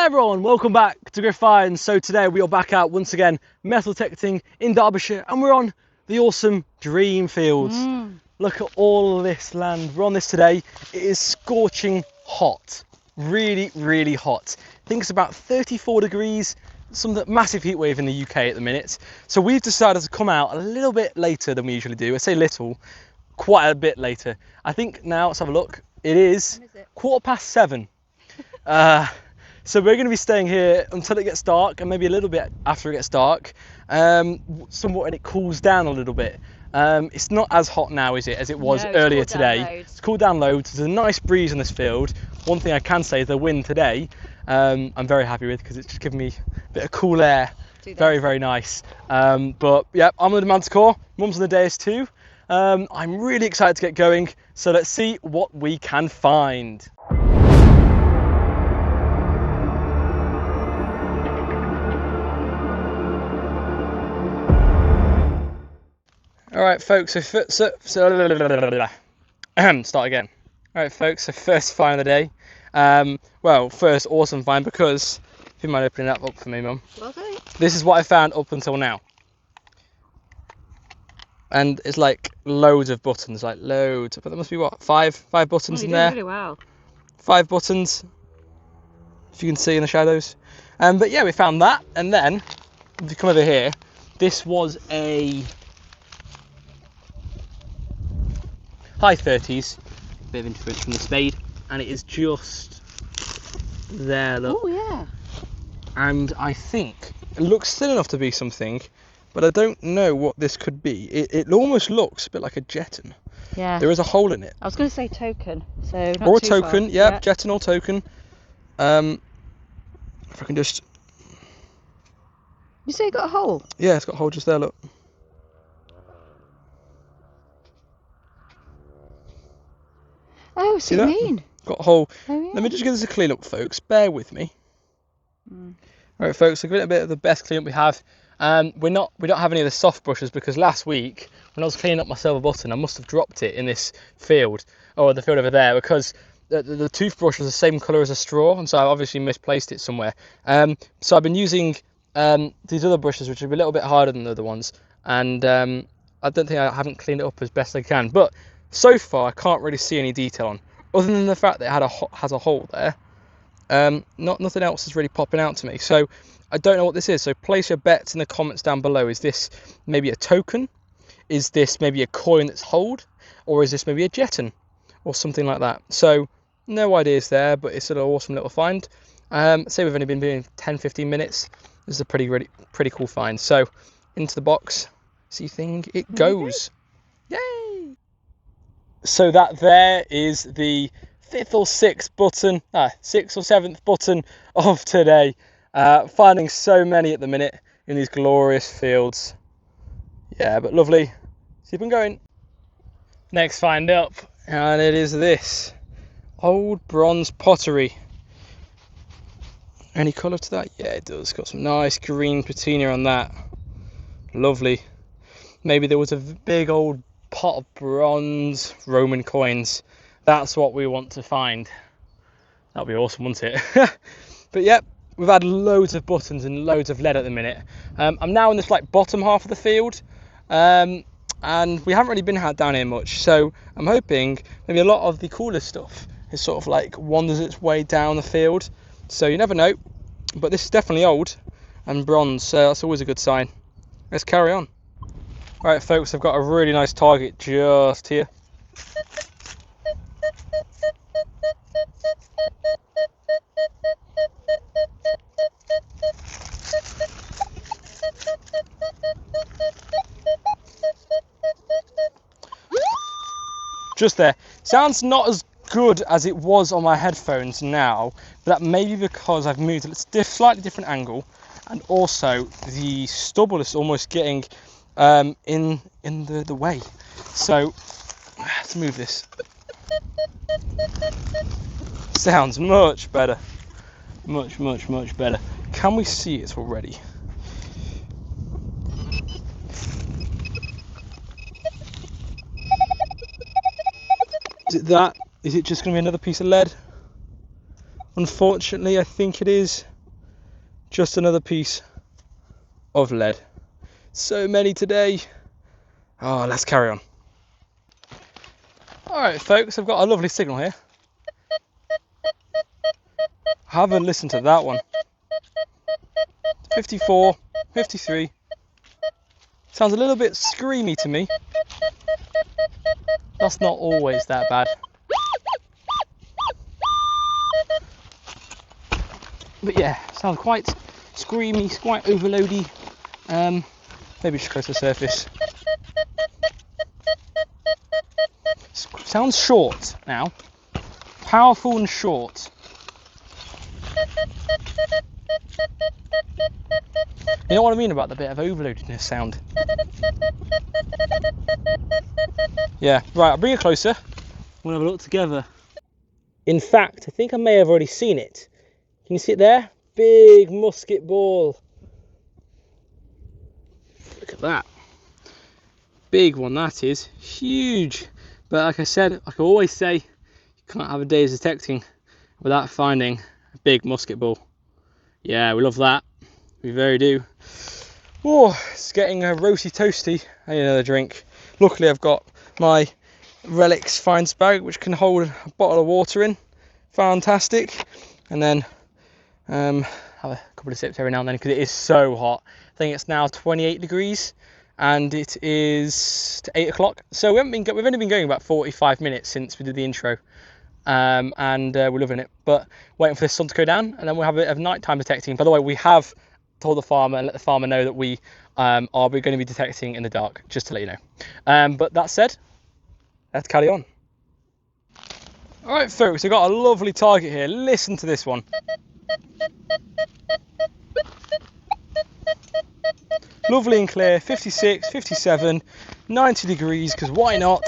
everyone, welcome back to GRIF-FINds. So today we are back out once again metal detecting in Derbyshire, and we're on the awesome dream fields. Look at all of this land. We're on this today. It is scorching hot, really hot. I think it's about 34 degrees, some massive heat wave in the UK at the minute. So we've decided to come out a little bit later than we usually do. I say little, quite a bit later. I think now, let's have a look. It is 7:15. So we're going to be staying here until it gets dark, and maybe a little bit after it gets dark, somewhat when it cools down a little bit. It's not as hot now, is it, as it was earlier today. It's cooled down loads. There's a nice breeze in this field. One thing I can say is the wind today, I'm very happy with, because it's just giving me a bit of cool air. Very nice. But yeah, I'm on the Manticore. Mum's on the Deus too. I'm really excited to get going. So let's see what we can find. All right, folks, start again. All right, folks, so first find of the day. Well, first awesome find, because, if you mind opening that up for me, Mum. Okay. This is what I found up until now. And it's like loads of buttons, like loads. But there must be, what, five buttons in there? Really well. 5 buttons, if you can see in the shadows. But yeah, we found that, and then, if you come over here, this was a high 30s, bit of interference from the spade, and it is just there, look. Oh yeah. And I think it looks thin enough to be something, but I don't know what this could be. It almost looks a bit like a jeton. Yeah. There is a hole in it. I was going to say token, so not or a too token, far. yeah, jeton or token. If I can just... You say you got a hole? Yeah, it's got a hole just there, look. Oh, See what that? you mean? Got a hole. Oh, yeah. Let me just give this a clean up, folks. Bear with me. Alright, folks, so give it a bit of the best clean up we have. We don't have any of the soft brushes, because last week when I was cleaning up my silver button, I must have dropped it in this field, or the field over there, because the toothbrush was the same colour as a straw, and so I obviously misplaced it somewhere. So I've been using these other brushes, which are a little bit harder than the other ones, and I don't think I haven't cleaned it up as best I can, but so far I can't really see any detail on, other than the fact that it has a hole there. Nothing else is really popping out to me, so I don't know what this is. So place your bets in the comments down below. Is this maybe a token? Is this maybe a coin that's holed? Or is this maybe a jeton? Or something like that. So no ideas there, but it's an awesome little find. Say we've only been doing 10-15 minutes. This is a pretty cool find. So into the box, see thing, it goes. Yay! So that there is the 5th or 6th button, 6th or 7th button of today. Finding so many at the minute in these glorious fields. Yeah, but lovely. Keep on going. Next find up, and it is this old bronze pottery. Any colour to that? Yeah, it does. Got some nice green patina on that. Lovely. Maybe there was a big old pot of bronze Roman coins. That's what we want to find. That'd be awesome, wouldn't it? But yeah, we've had loads of buttons and loads of lead at the minute. I'm now in this like bottom half of the field, and we haven't really been down here much. So I'm hoping maybe a lot of the cooler stuff is sort of like wanders its way down the field. So you never know. But this is definitely old and bronze, so that's always a good sign. Let's carry on. All right, folks, I've got a really nice target just here. Just there. Sounds not as good as it was on my headphones now, but that may be because I've moved at a slightly different angle, and also the stubble is almost getting in the way. So let's move this. Sounds much better. Much better. Can we see it already? Is it that? Is it just going to be another piece of lead? Unfortunately, I think it is. Just another piece of lead. So many today. Oh, let's carry on. Alright folks, I've got a lovely signal here. I haven't listened to that one. 54, 53. Sounds a little bit screamy to me. That's not always that bad. But yeah, sounds quite screamy, quite overloady. Maybe just close to the surface. Sounds short now. Powerful and short. You know what I mean about the bit of overloadedness sound? Yeah, right, I'll bring it closer. We'll have a look together. In fact, I think I may have already seen it. Can you see it there? Big musket ball. Look at that. Big one that is. Huge. But like I said, like I always say, you can't have a day's detecting without finding a big musket ball. Yeah, we love that. We very do. Oh, it's getting a roasty toasty. I need another drink. Luckily I've got my relics finds bag which can hold a bottle of water in. Fantastic. And then have a couple of sips every now and then because it is so hot. I think it's now 28 degrees and it is 8 o'clock. So we've only been going about 45 minutes since we did the intro. And we're loving it. But waiting for the sun to go down and then we'll have a bit of nighttime detecting. By the way, we have told the farmer and let the farmer know that we are going to be detecting in the dark, just to let you know. But that said, let's carry on. Alright folks, I've got a lovely target here. Listen to this one. Lovely and clear, 56, 57, 90 degrees, because why not?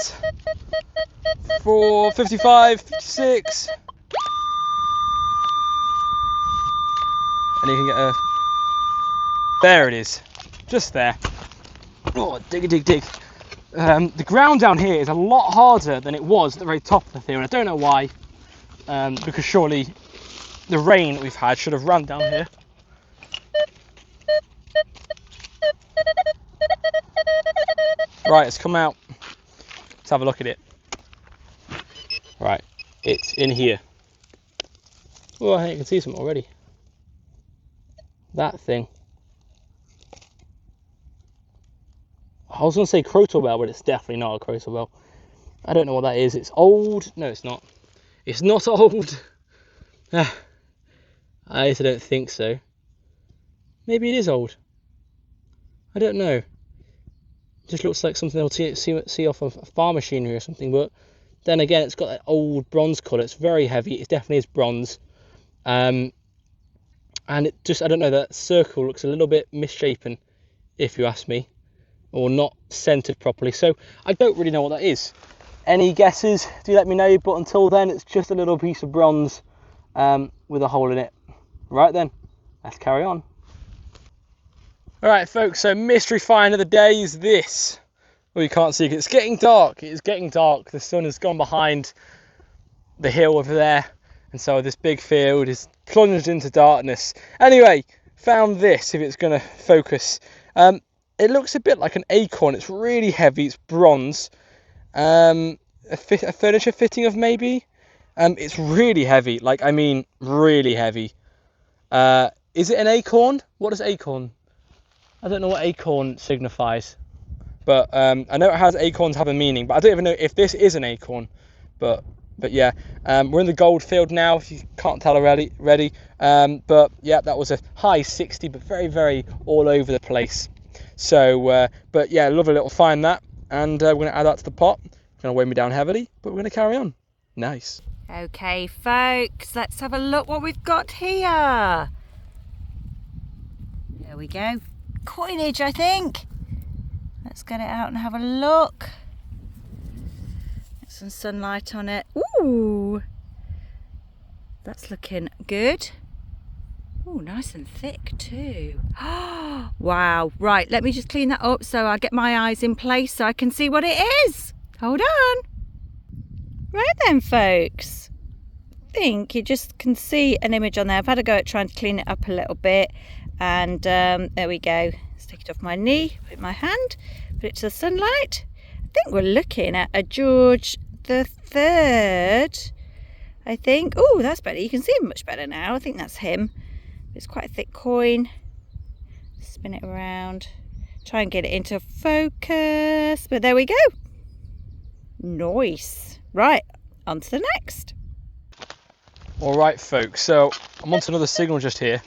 For 55, 56. And you can get a... There it is, just there. Oh, dig, dig, dig. The ground down here is a lot harder than it was at the very top of the thing, and I don't know why, because surely the rain that we've had should have run down here. Right, it's come out. Let's have a look at it. Right, it's in here. Oh, I think you can see something already. That thing. I was going to say crotal bell, but it's definitely not a crotal bell. I don't know what that is. It's old. No, it's not. It's not old. I don't think so. Maybe it is old. I don't know. It just looks like something I'll see off of farm machinery or something. But then again, it's got that old bronze colour. It's very heavy. It definitely is bronze. And it just, I don't know, that circle looks a little bit misshapen, if you ask me. Or not centered properly, so I don't really know what that is. Any guesses? Do let me know, but until then it's just a little piece of bronze with a hole in it. Right then, let's carry on. Alright folks, so mystery find of the day is this. Well, you can't see it, it's getting dark. It is getting dark. The sun has gone behind the hill over there, and so this big field is plunged into darkness. Anyway, found this, if it's going to focus. It looks a bit like an acorn. It's really heavy. It's bronze. A furniture fitting of maybe. It's really heavy. Like, I mean, really heavy. Is it an acorn? What does acorn? I don't know what acorn signifies. But I know it has acorns have a meaning. But I don't even know if this is an acorn. But yeah, we're in the gold field now. If you can't tell already. But yeah, that was a high 60, but very, very all over the place. So, but yeah, lovely little find that, and we're going to add that to the pot. It's going to weigh me down heavily, but we're going to carry on. Nice. Okay, folks, let's have a look what we've got here. There we go. Coinage, I think. Let's get it out and have a look. Get some sunlight on it. Ooh, that's looking good. Oh, nice and thick too. Wow. Right, let me just clean that up so I get my eyes in place so I can see what it is. Hold on. Right then, folks. think you just can see an image on there. I've had a go at trying to clean it up a little bit, and there we go. Let's take it off my knee, put it in my hand, put it to the sunlight. I think we're looking at a George the Third, I think. Oh, that's better. You can see him much better now. I think that's him. It's quite a thick coin. Spin it around, try and get it into focus, but there we go. Nice. Right, on to the next. All right, folks, so I'm onto another signal just here.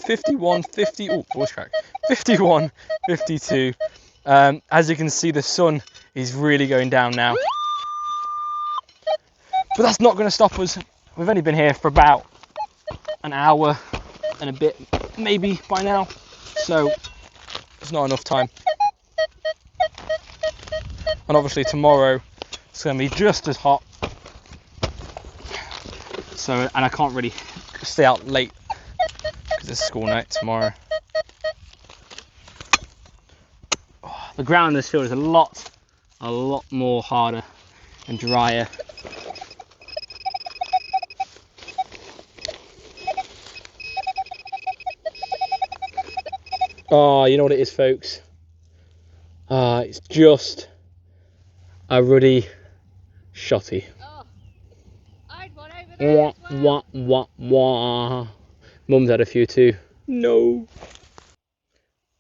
51, 50, oh, voice crack. 51, 52. As you can see, the sun is really going down now. But that's not going to stop us. We've only been here for about an hour and a bit, maybe by now. So it's not enough time. And obviously tomorrow it's going to be just as hot. So, and I can't really stay out late because it's school night tomorrow. Oh, the ground in this field is a lot more harder and drier. Oh, you know what it is, folks? It's just a ruddy shotty. Oh, I had one over there as well. Mum's had a few too. No.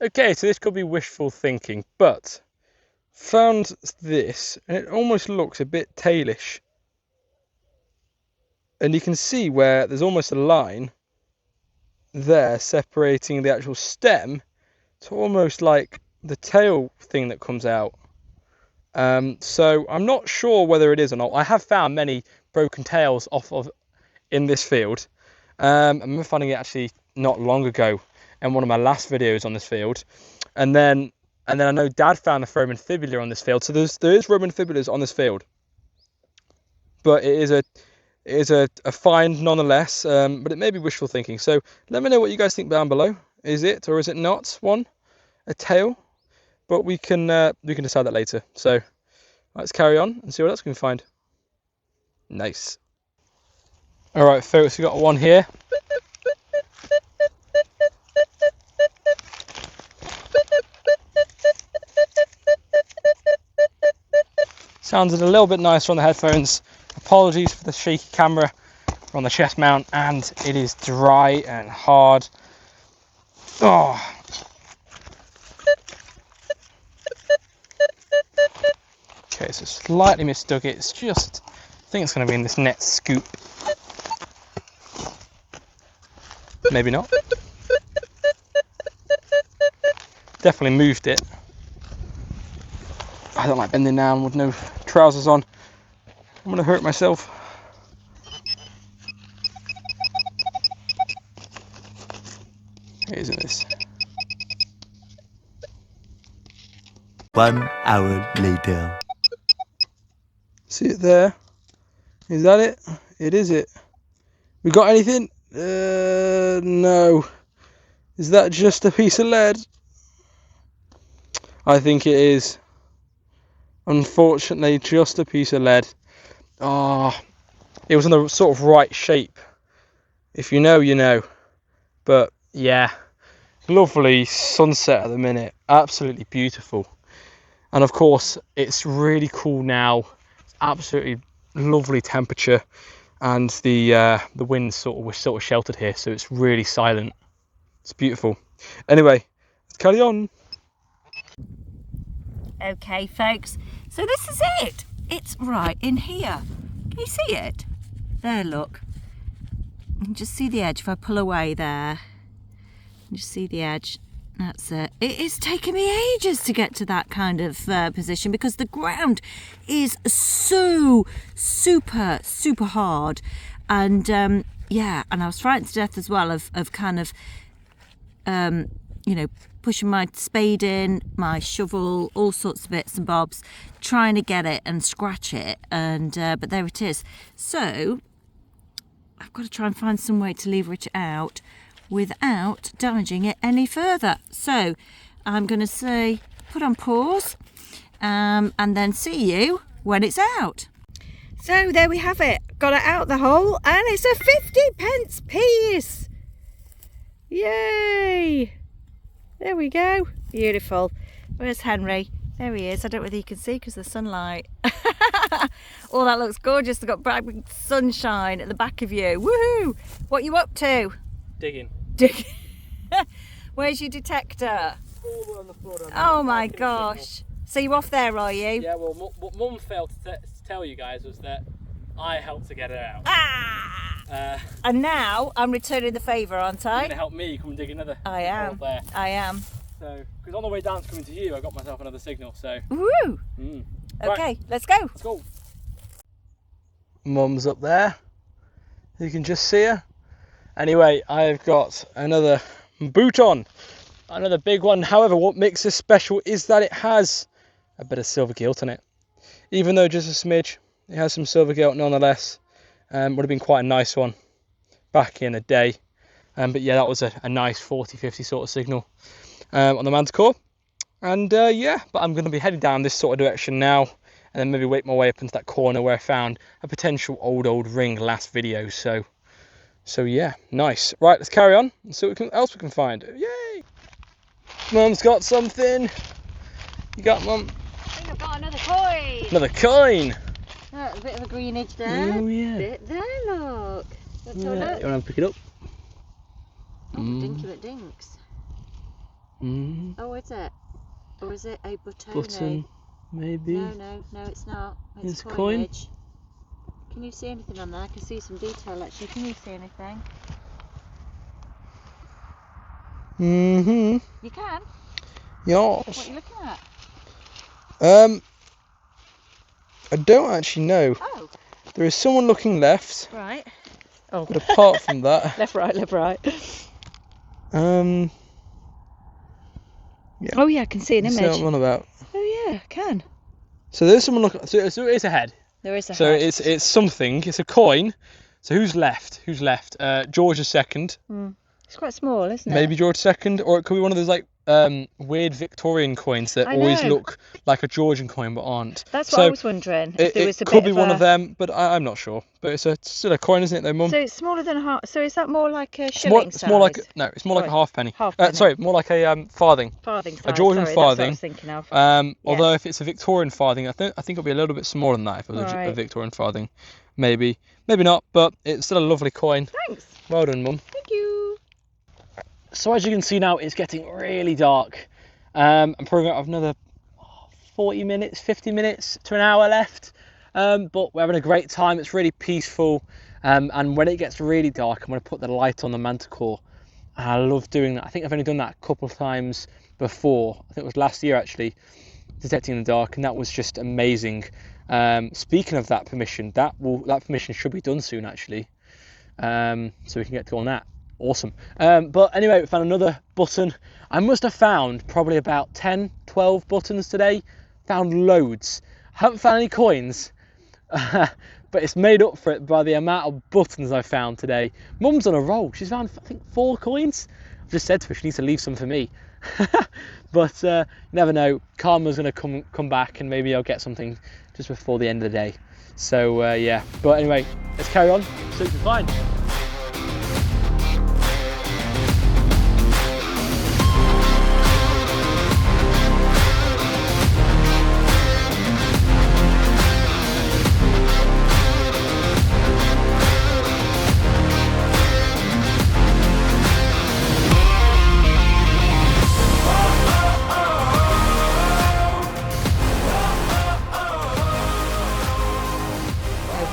Okay, so this could be wishful thinking, but found this, and it almost looks a bit tailish. And you can see where there's almost a line there separating the actual stem to almost like the tail thing that comes out. So I'm not sure whether it is or not. I have found many broken tails in this field. I remember finding it actually not long ago in one of my last videos on this field, and then I know Dad found a Roman fibula on this field. So there is Roman fibulas on this field, but it is a find nonetheless. But it may be wishful thinking. So let me know what you guys think down below. Is it or is it not a tail? But we can decide that later. So let's carry on and see what else we can find. Nice. All right, folks, we got one here. Sounded a little bit nicer on the headphones. Apologies for the shaky camera. We're on the chest mount and it is dry and hard. Oh. Okay, so slightly mistook it. It's just, I think it's going to be in this net scoop. Maybe not. Definitely moved it. I don't like bending down with no trousers on. I'm going to hurt myself. Isn't this? 1 hour later. See it there? Is that it? It is it. We got anything? No. Is that just a piece of lead? I think it is. Unfortunately, just a piece of lead. Oh, it was in the sort of right shape. If you know, you know. But yeah, lovely sunset at the minute. Absolutely beautiful. And of course, it's really cool now. It's absolutely lovely temperature, and the wind's we're sort of sheltered here, so it's really silent. It's beautiful. Anyway, let's carry on. Okay, folks, so this is it. It's right in here. Can you see it? There, look. You can just see the edge. If I pull away there, you can just see the edge. That's it. It is taking me ages to get to that kind of position because the ground is so super hard, and yeah, and I was frightened to death as well of kind of you know, pushing my spade in, my shovel, all sorts of bits and bobs, trying to get it and scratch it, and but there it is. So I've got to try and find some way to leverage it out without damaging it any further. So I'm going to say put on pause and then see you when it's out. So there we have it. Got it out the hole and it's a 50p piece. Yay! There we go. Beautiful. Where's Henry? There he is. I don't know whether you can see because of the sunlight. Oh, that looks gorgeous. They've got bright sunshine at the back of you. Woohoo! What are you up to? Digging. Digging. Where's your detector? All on the floor. Oh my gosh. So you off there, are you? Yeah, well, what Mum failed to tell you guys was that I helped to get it out. Ah! And now I'm returning the favour, aren't I? You're going to help me come and dig another. I am. There. I am. So, because on the way down to coming to you, I got myself another signal. So. Woo! Okay, Right. let's go. Let's go. Mum's up there. You can just see her. Anyway, I've got another boot on. Another big one. However, what makes this special is that it has a bit of silver gilt on it. Even though just a smidge, it has some silver gilt nonetheless. Would have been quite a nice one back in the day. But yeah, that was a nice 40-50 sort of signal on the Manticore. And yeah, but I'm going to be heading down this sort of direction now. And then maybe work my way up into that corner where I found a potential old ring last video. So yeah, nice. Right, let's carry on and see what else we can find. Yay! Mum's got something. You got, Mum? I think I've got another coin. Another coin. Oh, a bit of a greenage there. Oh yeah. Bit there, look. Let's have a look. You want to pick it up? Oh, dinky but dinks. Mm. Oh, is it? Or is it a buttone? Button, maybe. No, it's not. It's It's coin. coinage. Can you see anything on there? I can see some detail actually. Can you see anything? Mm-hmm. You can? Yes. What are you looking at? I don't actually know. Oh. There is someone looking left, Right. Oh. but apart from that, Left, right. yeah. Oh yeah, I can see an See image. what I'm on about. Oh yeah, I can. So there's someone looking. So it is a head. There is a So head. it's something. It's a coin. So who's left? George II. It's quite small, isn't it? Maybe George II, or it could be one of those like weird Victorian coins that I always know. look like a Georgian coin but aren't. That's what So I was wondering. If there was a it could bit be one a... of them, but I'm not sure. But it's still a coin, isn't it, though, Mum? So it's smaller than a half. So is that more like a It's shilling size? more like it's more like a halfpenny. Halfpenny. Sorry, more like a farthing. Farthing size. A Georgian Sorry, that's what I farthing. was thinking of. Although if it's a Victorian farthing, I think it'll be a little bit smaller than that if it was a Right. Victorian farthing. Maybe not, but it's still a lovely coin. Thanks. Well done, Mum. Thank you. So as you can see now, it's getting really dark. I'm probably going to have another 40 minutes, 50 minutes to an hour left. But we're having a great time. It's really peaceful. And when it gets really dark, I'm going to put the light on the Manticore. And I love doing that. I think I've only done that a couple of times before. I think it was last year, actually, detecting in the dark. And that was just amazing. Speaking of that permission, that permission should be done soon, actually. So we can get to on that. Awesome. But anyway, we found another button. I must have found probably about 10, 12 buttons today. Found loads. Haven't found any coins, but it's made up for it by the amount of buttons I found today. Mum's on a roll. She's found, I think, 4 coins. I've just said to her she needs to leave some for me. But you never know. Karma's going to come back and maybe I'll get something just before the end of the day. So yeah. But anyway, let's carry on. See what we can find.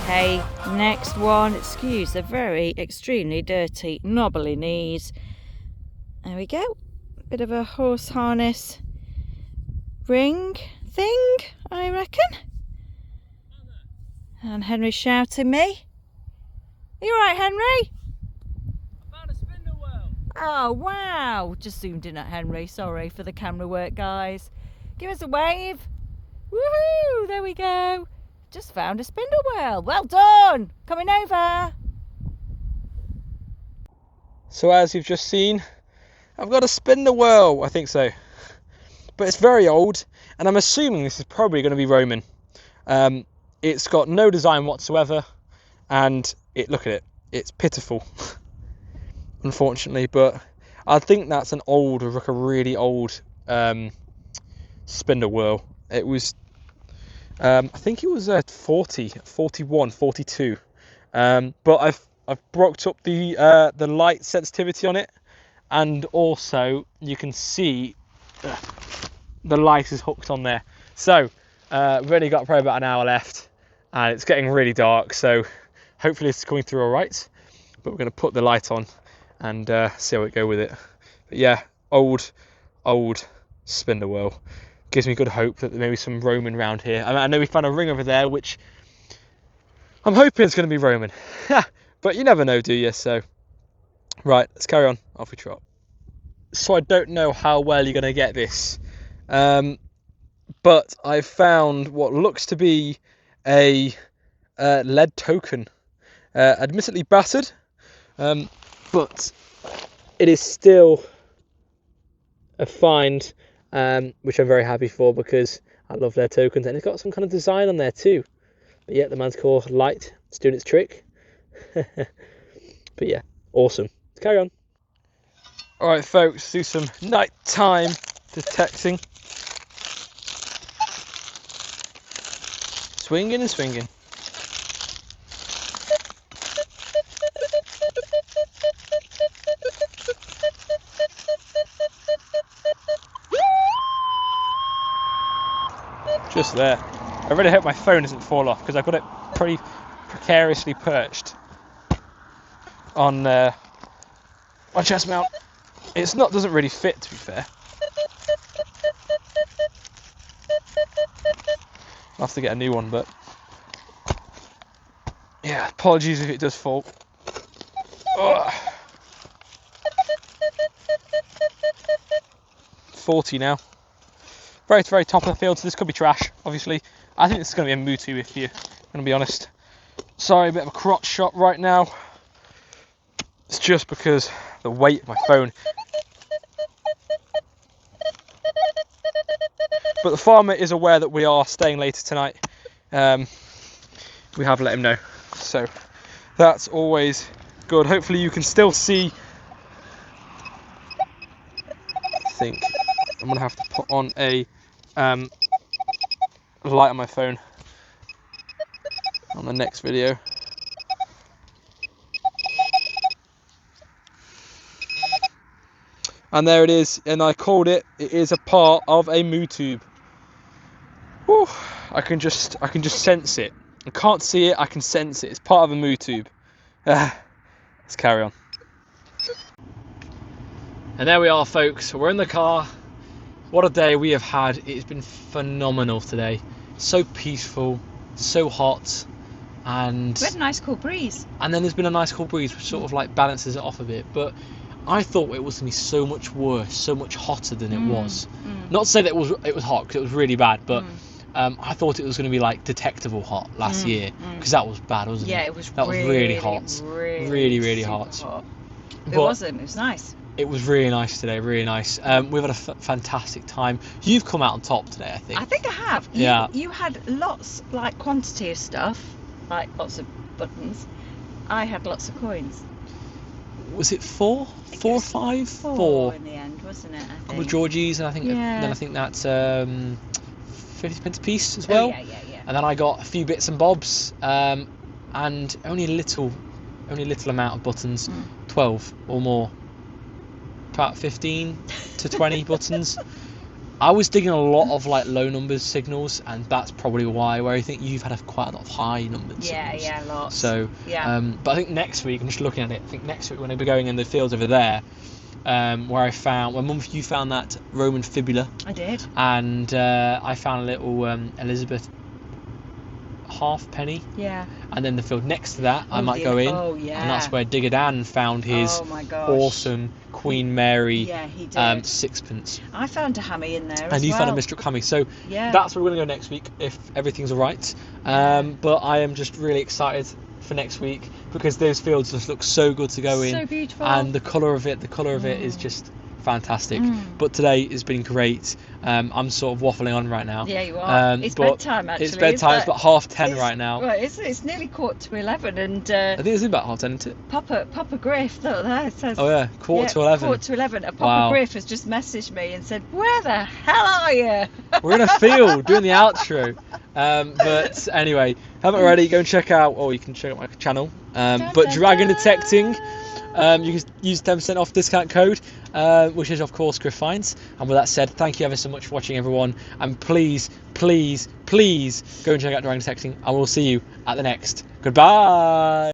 Okay, next one. Excuse the very extremely dirty knobbly knees. There we go. Bit of a horse harness ring thing, I reckon. And Henry's shouting me. Are you alright, Henry? I found a spindle whorl. Oh wow, just zoomed in at Henry. Sorry for the camera work, guys. Give us a wave. Woohoo, there we go. Just found a spindle whorl. Well done. Coming over. So as you've just seen, I've got a spindle whorl. I think so, but it's very old, and I'm assuming this is probably going to be Roman. It's got no design whatsoever, and look at it, it's pitiful, unfortunately. But I think that's like a really old Spindle whorl. It was, I think it was 40, 41, 42. But I've broke up the light sensitivity on it, and also you can see the light is hooked on there. So we've only got probably about an hour left, and it's getting really dark, so hopefully it's coming through all right. But we're going to put the light on and see how we go with it. But yeah, old Spindle whorl. Gives me good hope that there may be some roaming around here. I know we found a ring over there, which I'm hoping it's going to be roaming. But you never know, do you? So, right, let's carry on. Off we trot. So I don't know how well you're going to get this. But I found what looks to be a lead token. Admittedly battered, but it is still a find, which I'm very happy for, because I love lead tokens, and it's got some kind of design on there too. But yeah, the Manticore light, it's doing its trick. But yeah, awesome. Let's carry on. Alright folks, do some nighttime detecting. Swinging and swinging. Just there. I really hope my phone doesn't fall off, because I've got it pretty precariously perched on my chest mount. Doesn't really fit, to be fair. I'll have to get a new one, but yeah, apologies if it does fall. Ugh. 40 now. Very, very top of the field, so this could be trash, obviously. I think this is going to be a Mutu, if you're going to be honest. Sorry, a bit of a crotch shot right now. It's just because the weight of my phone. But the farmer is aware that we are staying later tonight. We have let him know, so that's always good. Hopefully you can still see. I think I'm gonna have to put on a light on my phone on the next video. And there it is, and I called it. It is a part of a Mutu. Whew, I can just sense it. I can't see it, I can sense it. It's part of a Mutu. Let's carry on. And there we are, folks. We're in the car. What a day we have had. It's been phenomenal today. So peaceful, so hot, and we had a nice cool breeze. And then there's been a nice cool breeze, which sort of like balances it off a bit. But I thought it was going to be so much worse, so much hotter than it was. Not to say that it was hot, because it was really bad, but I thought it was going to be like detectable hot last year, because that was bad, wasn't it? Yeah, it was. That was really hot, really hot. It wasn't. It was nice. It was really nice today, really nice. We've had a fantastic time. You've come out on top today, I think. I think I have. You had lots, like quantity of stuff, like lots of buttons. I had lots of coins. Was it four or five? Four in the end, wasn't it? I think. Couple of Georgies, and I think then I think that's 50 pence a piece as well. Yeah. And then I got a few bits and bobs, and only a little amount of buttons, 12 or more. About 15 to 20 buttons. I was digging a lot of like low numbers signals, and that's probably why. Where I think you've had quite a lot of high numbered signals. Yeah, lots. So, but I think next week, I'm just looking at it. I think next week we're going to be going in the fields over there, where you found that Roman fibula. I did. And I found a little Elizabeth halfpenny. Yeah. And then the field next to that, I might go in. Oh yeah. And that's where Digger Dan found his awesome Queen Mary sixpence. I found a hammy in there and you found a Mistral hammy. So that's where we're going to go next week if everything's alright. But I am just really excited for next week, because those fields just look so good to go in. So beautiful. And the colour of it is just fantastic. But today has been great. I'm sort of waffling on right now. Yeah, you are. It's bedtime, actually. It's bedtime. It's about 10:30 right now. Well, it's nearly 11:15, and I think it's about 10:30, isn't it? Papa Griff, look there, it says. Oh yeah, 11:15. 11:15. And Papa Griff has just messaged me and said, "Where the hell are you?" We're in a field doing the outro. But anyway, haven't already, go and check out. Oh, you can check out my channel. But dragon detecting. You can use 10% off discount code, which is of course GRIF-FINds. And with that said, thank you ever so much for watching, everyone. And please, please, please go and check out dragon detecting. And we'll see you at the next. Goodbye.